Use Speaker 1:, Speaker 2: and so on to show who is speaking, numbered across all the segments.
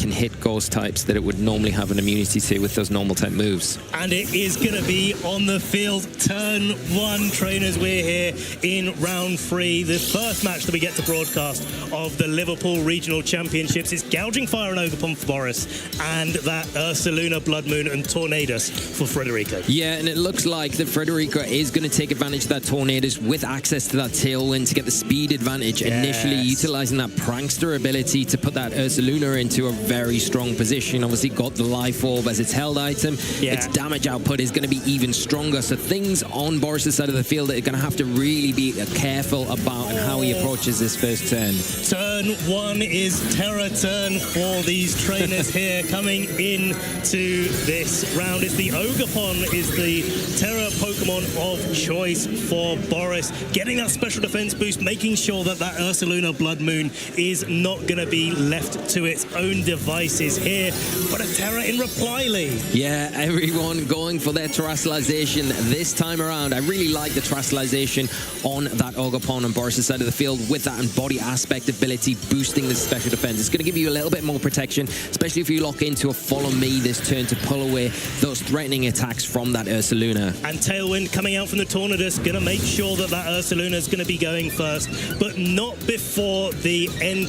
Speaker 1: can hit ghost types that it would normally have an immunity to with those normal type moves.
Speaker 2: And it is going to be on the field. Turn 1, trainers. We're here in round 3. The first match that we get to broadcast of the Liverpool Regional Championships. It's Gouging Fire and Ogerpon for Boris, and that Ursaluna, Blood Moon, and Tornadus for Federico.
Speaker 1: Yeah, and it looks like that Federico is going to take advantage of that Tornadus with access to that Tailwind to get the speed advantage, initially utilizing that Prankster ability to put that Ursaluna into a very strong position. Obviously got the Life Orb as its held item. Its damage output is going to be even stronger, so things on Boris' side of the field that are going to have to really be careful about and how he approaches this first turn.
Speaker 2: Turn 1 is Terra turn for these trainers here coming into this round. It's the Ogerpon is the Terra Pokemon of choice for Boris. Getting that special defense boost, making sure that that Ursaluna Blood Moon is not going to be left to its own devices here. But a Terra in reply, Lee.
Speaker 1: Yeah, everyone going for their Terastallization this time around. I really like the Terastallization on that Ogerpon on Boris' side of the field with that Embody Aspect ability boosting the special defense. It's going to give you a little bit more protection, especially if you lock into a Follow Me this turn to pull away those threatening attacks from that Ursaluna.
Speaker 2: And Tailwind coming out from the Tornadus, going to make sure that that Ursaluna is going to be going first, but not before the end.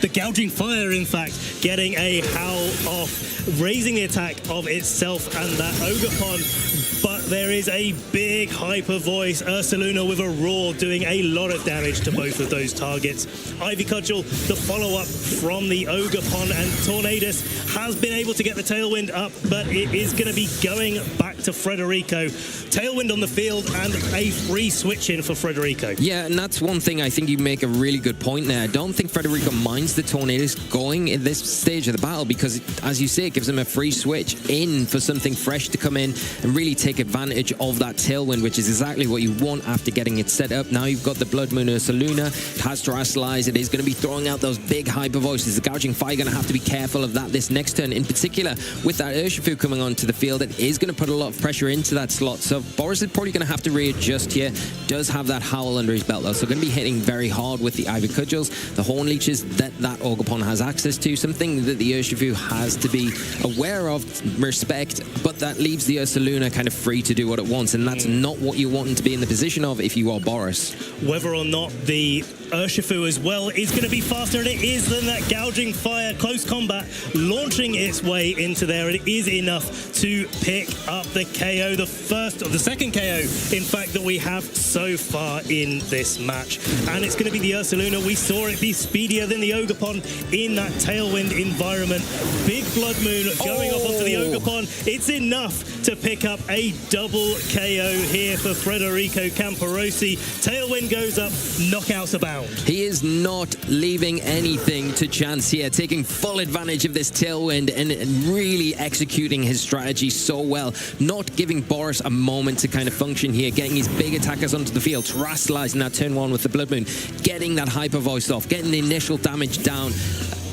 Speaker 2: The Gouging Fire, in fact, getting a howl off, raising the attack of itself and that Ogerpon. But there is a big hyper voice. Ursaluna with a roar doing a lot of damage to both of those targets. Ivy Cudgel, the follow-up from the Ogerpon, and Tornadus has been able to get the Tailwind up, but it is going to be going back to Federico. Tailwind on the field and a free switch in for Federico.
Speaker 1: Yeah, and that's one thing I think you make a really good point there. I don't think Federico minds the Tornadus going in this stage of the battle because, as you say, it gives him a free switch in for something fresh to come in and really take advantage of that Tailwind, which is exactly what you want after getting it set up. Now you've got the Blood Moon Ursaluna, it has Terastallized, it is going to be throwing out those big hyper voices. The Gouging Fire going to have to be careful of that this next turn. In particular, with that Urshifu coming onto the field, it is going to put a lot of pressure into that slot. So Boris is probably going to have to readjust here. Does have that Howl under his belt though, so going to be hitting very hard with the Ivy Cudgels, the Horn Leeches that Ogerpon has access to, something that the Urshifu has to be aware of, respect, but that leaves the Ursaluna kind of free to do what it wants, and that's not what you want to be in the position of if you are Boris.
Speaker 2: Whether or not the Urshifu as well is going to be faster, and it is, than that Gouging Fire. Close combat launching its way into there. It is enough to pick up the KO, the first or the second KO, in fact, that we have so far in this match. And it's going to be the Ursaluna. We saw it be speedier than the Ogerpon in that Tailwind environment. Big Blood Moon going off onto the Ogerpon. It's enough to pick up a double KO here for Federico Camporesi. Tailwind goes up, knockouts abound.
Speaker 1: He is not leaving anything to chance here, taking full advantage of this Tailwind and really executing his strategy so well, not giving Boris a moment to kind of function here, getting his big attackers onto the field, Terastallizing that turn 1 with the Blood Moon, getting that hyper voice off, getting the initial damage down,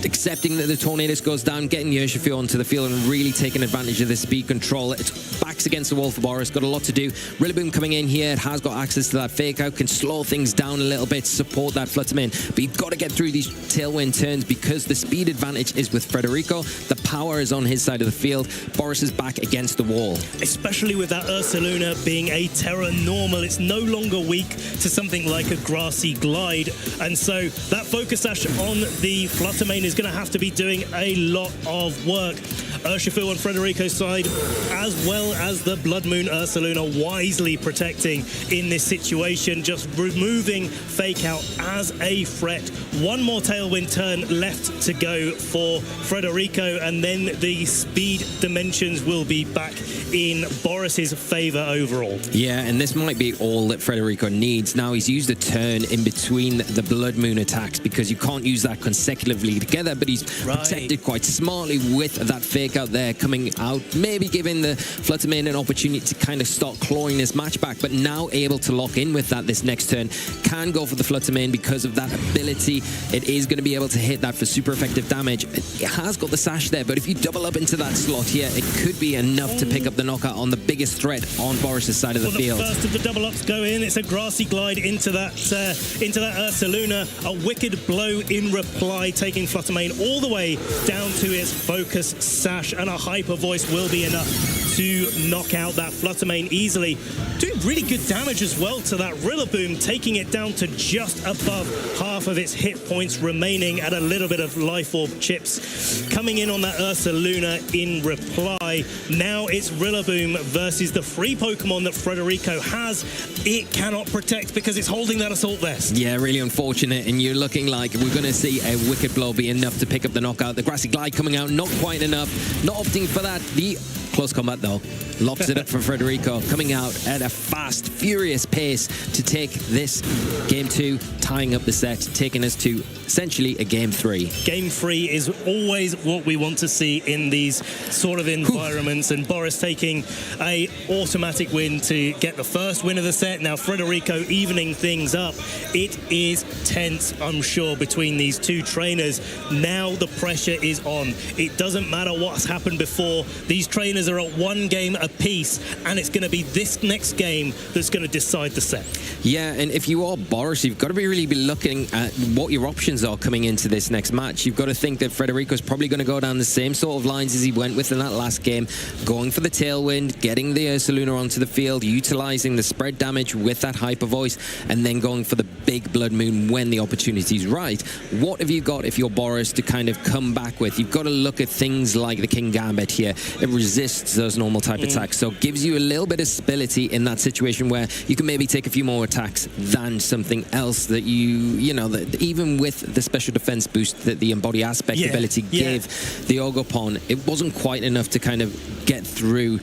Speaker 1: accepting that the Tornadus goes down, getting the Urshifu onto the field and really taking advantage of the speed control. It's backs against the wall for Boris, got a lot to do. Rillaboom coming in here, it has got access to that Fake Out, can slow things down a little bit, support that Fluttermane, but you've got to get through these Tailwind turns because the speed advantage is with Federico, the power is on his side of the field. Boris is back against the wall.
Speaker 2: Especially with that Ursaluna being a Terra Normal, it's no longer weak to something like a Grassy Glide, and so that Focus Sash on the Fluttermane is going to have to be doing a lot of work. Urshifu on Federico's side, as well as the Blood Moon Ursaluna, wisely protecting in this situation, just removing Fake Out as a threat. One more Tailwind turn left to go for Federico, and then the speed dimensions will be back in Boris's favor overall.
Speaker 1: Yeah, and this might be all that Federico needs. Now he's used a turn in between the Blood Moon attacks because you can't use that consecutively together, but he's protected quite smartly with that Fake takeout there coming out, maybe giving the Fluttermane an opportunity to kind of start clawing this match back, but now able to lock in with that this next turn. Can go for the Fluttermane because of that ability. It is going to be able to hit that for super effective damage. It has got the sash there, but if you double up into that slot here, it could be enough to pick up the knockout on the biggest threat on Boris's side of the field.
Speaker 2: The first of the double ups go in. It's a grassy glide into that Ursaluna. A wicked blow in reply, taking Fluttermane all the way down to its focus sash, and a hyper voice will be enough to knock out that Fluttermane easily. Doing really good damage as well to that Rillaboom, taking it down to just above half of its hit points remaining, at a little bit of life orb chips coming in on that Ursaluna in reply. Now it's Rillaboom versus the free Pokemon that Federico has. It cannot protect because it's holding that Assault Vest.
Speaker 1: Yeah, really unfortunate, and you're looking like we're going to see a Wicked Blow be enough to pick up the knockout. The Grassy Glide coming out, not quite enough. Not opting for that. The close combat, though, locks it up for Federico, coming out at a fast, furious pace to take this Game 2, tying up the set, taking us to essentially a Game 3.
Speaker 2: Game 3 is always what we want to see in these sort of environments, and Boris taking a automatic win to get the first win of the set. Now Federico evening things up. It is tense, I'm sure, between these two trainers. Now the pressure is on. It doesn't matter what's happened before. These trainers are at one game apiece, and it's going to be this next game that's going to decide the set.
Speaker 1: Yeah, and if you are Boris, you've got to really be looking at what your options are coming into this next match. You've got to think that Federico's probably going to go down the same sort of lines as he went with in that last game, going for the Tailwind, getting the Ursaluna onto the field, utilizing the spread damage with that Hyper Voice, and then going for the big Blood Moon when the opportunity's right. What have you got if you're Boris to kind of come back with? You've got to look at things like the King Gambit here. It resists those normal type attacks, so gives you a little bit of stability in that situation where you can maybe take a few more attacks than something else that you know, that even with the special defense boost that the Embody Aspect ability gave the Ogopon, it wasn't quite enough to kind of get through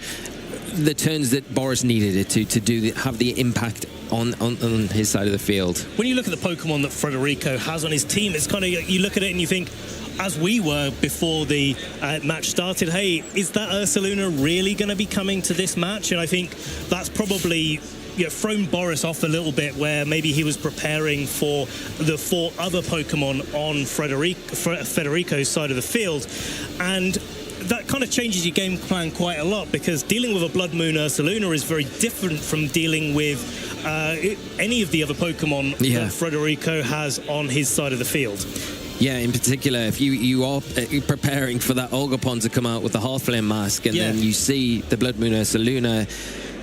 Speaker 1: the turns that Boris needed it to have the impact on his side of the field.
Speaker 2: When you look at the Pokemon that Federico has on his team, it's kind of, you look at it and you think, as we were before the match started, hey, is that Ursaluna really going to be coming to this match? And I think that's probably thrown Boris off a little bit, where maybe he was preparing for the 4 other Pokemon on Federico's side of the field. And that kind of changes your game plan quite a lot, because dealing with a Blood Moon Ursaluna is very different from dealing with any of the other Pokemon that Federico has on his side of the field.
Speaker 1: Yeah, in particular, if you are preparing for that Ogopon to come out with the Hearthflame mask, and then you see the Blood Moon Ursaluna,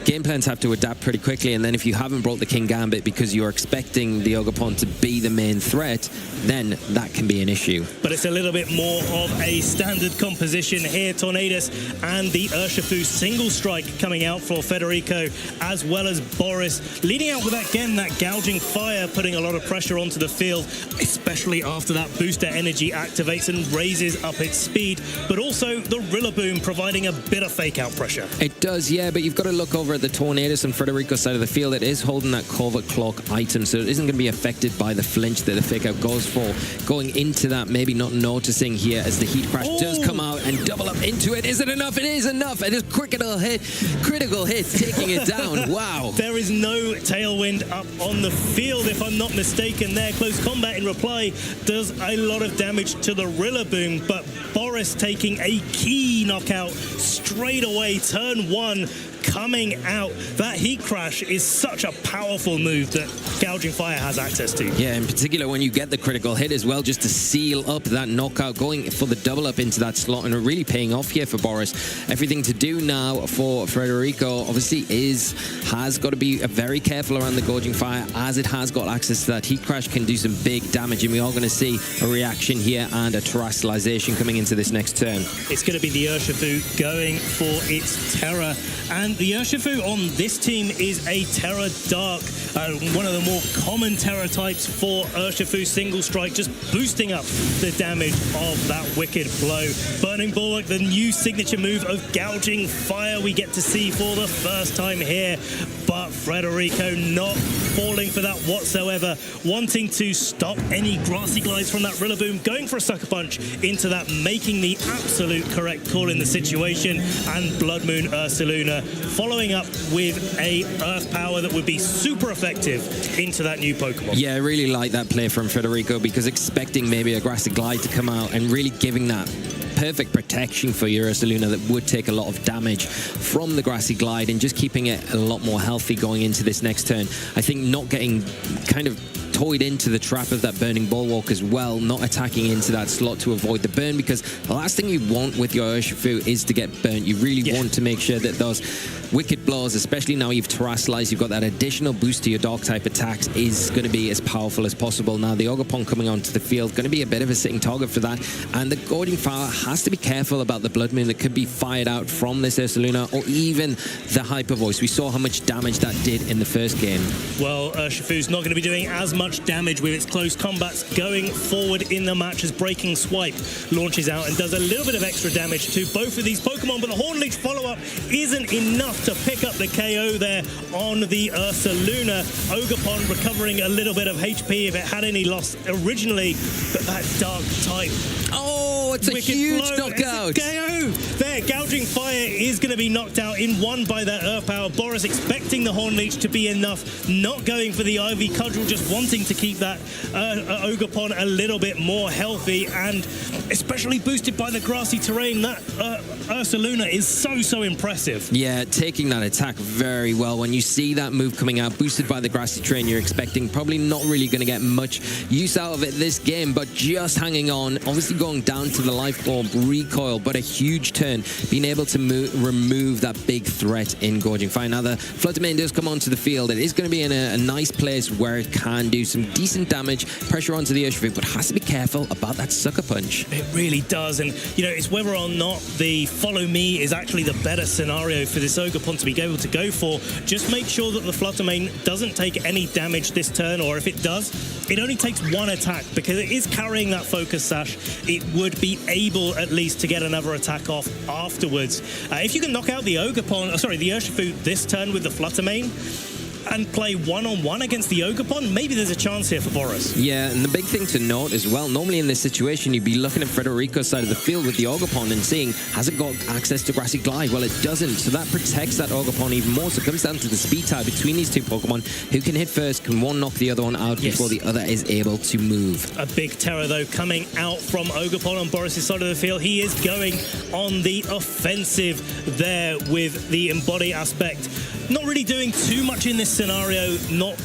Speaker 1: game plans have to adapt pretty quickly, and then if you haven't brought the King Gambit because you're expecting the Ogopon to be the main threat, then that can be an issue.
Speaker 2: But it's a little bit more of a standard composition here. Tornadus and the Urshifu single strike coming out for Federico, as well as Boris leading out with that, again, that gouging fire, putting a lot of pressure onto the field, especially after that booster energy activates and raises up its speed. But also the Rillaboom providing a bit of fake out pressure.
Speaker 1: It does, yeah, but you've got to look over at the Tornadus and Federico's side of the field. It is holding that Covert Clock item, so it isn't going to be affected by the flinch that the fake out goes for. Going into that, maybe not noticing here as the Heat Crash does come out and double up into it. Is it enough? It is enough. It is critical hit, taking it down. Wow.
Speaker 2: There is no Tailwind up on the field, if I'm not mistaken there. Close combat in reply does a lot of damage to the Rillaboom, but Boris taking a key knockout straight away, turn 1. Coming out, that Heat Crash is such a powerful move that Gouging Fire has access to.
Speaker 1: Yeah, in particular when you get the critical hit as well, just to seal up that knockout, going for the double up into that slot, and really paying off here for Boris. Everything to do now for Federico obviously has got to be very careful around the Gouging Fire, as it has got access to that. Heat Crash can do some big damage, and we are going to see a reaction here and a terrestrialization coming into this next turn.
Speaker 2: It's going to be the Urshifu going for its Terror, and the Urshifu on this team is a Terra Dark, one of the more common Terra types for Urshifu single strike, just boosting up the damage of that Wicked Blow. Burning Bulwark, the new signature move of Gouging Fire we get to see for the first time here, but Federico not falling for that whatsoever, wanting to stop any grassy glides from that Rillaboom, going for a Sucker Punch into that, making the absolute correct call. control in the situation, and Blood Moon Ursaluna following up with a Earth Power that would be super effective into that new Pokemon.
Speaker 1: Yeah, I really like that play from Federico, because expecting maybe a Grassy Glide to come out and really giving that perfect protection for your Ursaluna that would take a lot of damage from the Grassy Glide, and just keeping it a lot more healthy going into this next turn. I think not getting kind of toyed into the trap of that Burning Bulwark as well, not attacking into that slot to avoid the burn, because the last thing you want with your Urshifu is to get burnt. You really want to make sure that those Wicked Blows, especially now you've terrestrialized, you've got that additional boost to your Dark type attacks, is going to be as powerful as possible. Now the Ogerpon coming onto the field, going to be a bit of a sitting target for that, and the Gorging Fire has to be careful about the Blood Moon that could be fired out from this Ursaluna, or even the Hyper Voice. We saw how much damage that did in the first game.
Speaker 2: Well, Urshifu's not going to be doing as much damage with its close combats going forward in the match, as Breaking Swipe launches out and does a little bit of extra damage to both of these Pokemon, but the Hornleech follow-up isn't enough to pick up the KO there on the Ursaluna. Ogerpon recovering a little bit of HP if it had any loss originally, but that Dark type.
Speaker 1: Oh, it's a huge knockout.
Speaker 2: It's a KO there. Gouging Fire is going to be knocked out in one by that Earth Power. Boris expecting the Hornleech to be enough, not going for the Ivy Cudgel, just wanting to keep that Ogerpon a little bit more healthy, and especially boosted by the grassy terrain. That Ursaluna is so impressive.
Speaker 1: Yeah, taking that attack very well. When you see that move coming out, boosted by the grassy terrain, you're expecting probably not really going to get much use out of it this game, but just hanging on, obviously going down to the Life Orb recoil, but a huge turn, being able to remove that big threat in Gorging Fire. Now the Fluttermane does come onto the field. It is going to be in a nice place where it can do some decent damage, pressure onto the Urshifu, but has to be careful about that Sucker Punch.
Speaker 2: It really does, and you know, it's whether or not the Follow Me is actually the better scenario for this Ogerpon to be able to go for. Just make sure that the Fluttermane doesn't take any damage this turn, or if it does, it only takes one attack, because it is carrying that Focus Sash. It would be able at least to get another attack off afterwards. If you can knock out the Ogerpon, the Urshifu this turn with the Fluttermane, and play one-on-one against the Ogerpon, maybe there's a chance here for Boris.
Speaker 1: Yeah, and the big thing to note as well, normally in this situation, you'd be looking at Federico's side of the field with the Ogerpon and seeing, has it got access to Grassy Glide? Well, it doesn't, so that protects that Ogerpon even more. So it comes down to the speed tie between these two Pokemon. Who can hit first, can one knock the other one out before the other is able to move.
Speaker 2: A big terror, though, coming out from Ogerpon on Boris' side of the field. He is going on the offensive there with the Embody aspect. Not really doing too much in this scenario, not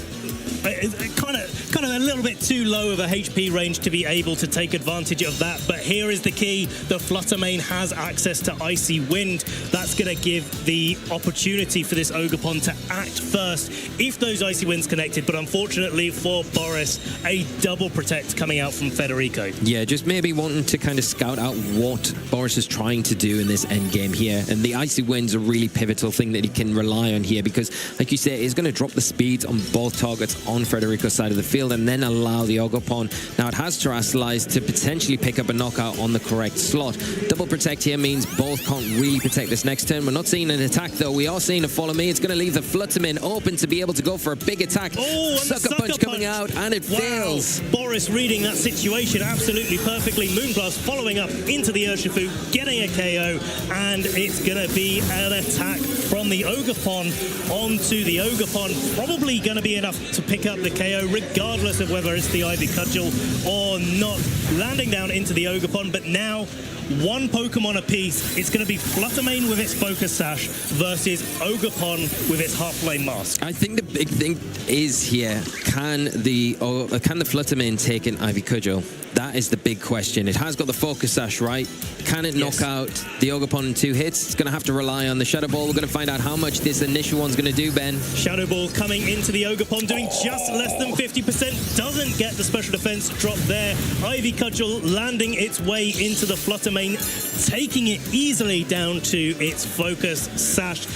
Speaker 2: kind of a little bit too low of a HP range to be able to take advantage of that. But here is the key: the Fluttermane has access to Icy Wind. That's going to give the opportunity for this Ogerpon to act first if those Icy Winds connected. But unfortunately for Boris, a double protect coming out from Federico.
Speaker 1: Yeah, just maybe wanting to kind of scout out what Boris is trying to do in this end game here. And the Icy Wind's a really pivotal thing that he can rely on here, because, like you say, it's going to drop the speeds on both targets on Federico's side of the field, and then allow the Ogerpon, now it has terrestrialized, to potentially pick up a knockout on the correct slot. Double protect here means both can't really protect this next turn. We're not seeing an attack, though. We are seeing a Follow Me. It's going to leave the Fluttermane open to be able to go for a big attack.
Speaker 2: Oh,
Speaker 1: Sucker Punch coming out, and it fails.
Speaker 2: Boris reading that situation absolutely perfectly. Moonblast following up into the Urshifu, getting a KO, and it's going to be an attack from the Ogerpon onto the Ogerpon. Probably going to be enough to pick up the KO, regardless of whether it's the Ivy Cudgel or not. Landing down into the Ogerpon, but now one Pokemon apiece. It's going to be Fluttermane with its Focus Sash versus Ogerpon with its Half Flame Mask.
Speaker 1: I think the big thing is here, can the Fluttermane take an Ivy Cudgel? That is the big question. It has got the Focus Sash, right? Can it knock out the Ogerpon in 2 hits? It's going to have to rely on the Shadow Ball. We're going to find out how much this initial one's going to do, Ben.
Speaker 2: Shadow Ball coming into the Ogerpon, doing just less than 50%. Doesn't get the special defense drop there. Ivy Cudgel landing its way into the Fluttermane, taking it easily down to its Focus Sash.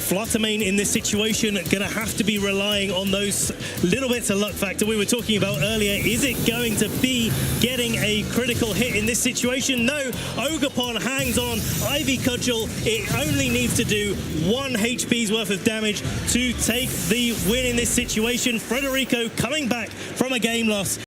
Speaker 2: Fluttermane in this situation going to have to be relying on those little bits of luck factor we were talking about earlier. Is it going to be getting a critical hit in this situation? No. Ogerpon hangs on. Ivy Cudgel, it only needs to do 1 HP's worth of damage to take the win in this situation. Federico coming back from a game loss.